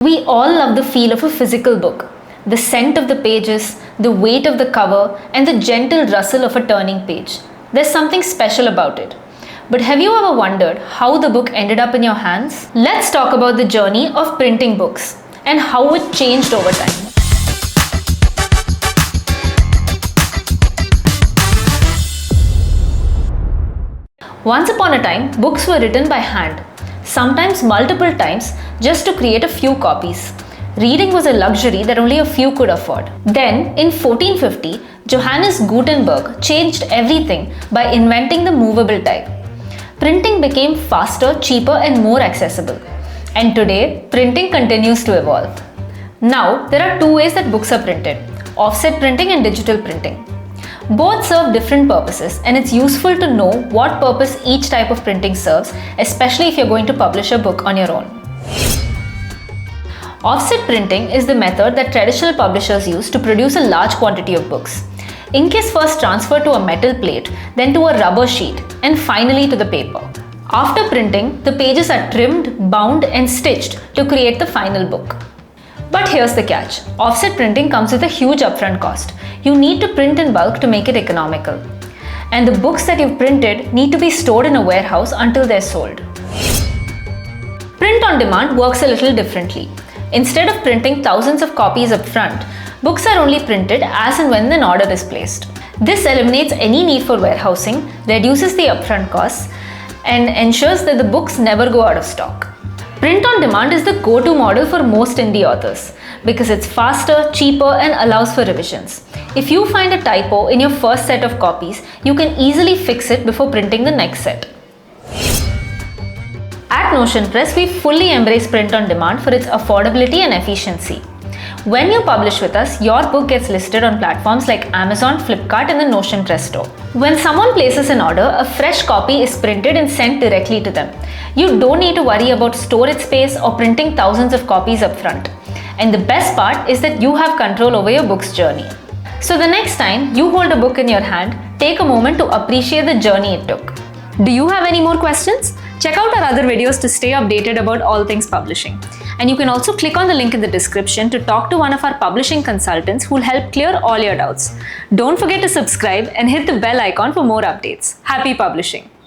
We all love the feel of a physical book, the scent of the pages, the weight of the cover, and the gentle rustle of a turning page. There's something special about it. But have you ever wondered how the book ended up in your hands? Let's talk about the journey of printing books and how it changed over time. Once upon a time, books were written by hand, sometimes multiple times, just to create a few copies. Reading was a luxury that only a few could afford. Then, in 1450, Johannes Gutenberg changed everything by inventing the movable type. Printing became faster, cheaper, and more accessible. And today, printing continues to evolve. Now, there are two ways that books are printed: offset printing and digital printing. Both serve different purposes, and it's useful to know what purpose each type of printing serves, especially if you're going to publish a book on your own. Offset printing is the method that traditional publishers use to produce a large quantity of books. Ink is first transferred to a metal plate, then to a rubber sheet, and finally to the paper. After printing, the pages are trimmed, bound, and stitched to create the final book. But here's the catch. Offset printing comes with a huge upfront cost. You need to print in bulk to make it economical. And the books that you've printed need to be stored in a warehouse until they're sold. Print on demand works a little differently. Instead of printing thousands of copies up front, books are only printed as and when an order is placed. This eliminates any need for warehousing, reduces the upfront costs, and ensures that the books never go out of stock. Print on demand is the go-to model for most indie authors because it's faster, cheaper, and allows for revisions. If you find a typo in your first set of copies, you can easily fix it before printing the next set. At Notion Press, we fully embrace print on demand for its affordability and efficiency. When you publish with us, your book gets listed on platforms like Amazon, Flipkart, and the Notion Press store. When someone places an order, a fresh copy is printed and sent directly to them. You don't need to worry about storage space or printing thousands of copies up front. And the best part is that you have control over your book's journey. So the next time you hold a book in your hand, take a moment to appreciate the journey it took. Do you have any more questions? Check out our other videos to stay updated about all things publishing. And you can also click on the link in the description to talk to one of our publishing consultants who will help clear all your doubts. Don't forget to subscribe and hit the bell icon for more updates. Happy publishing!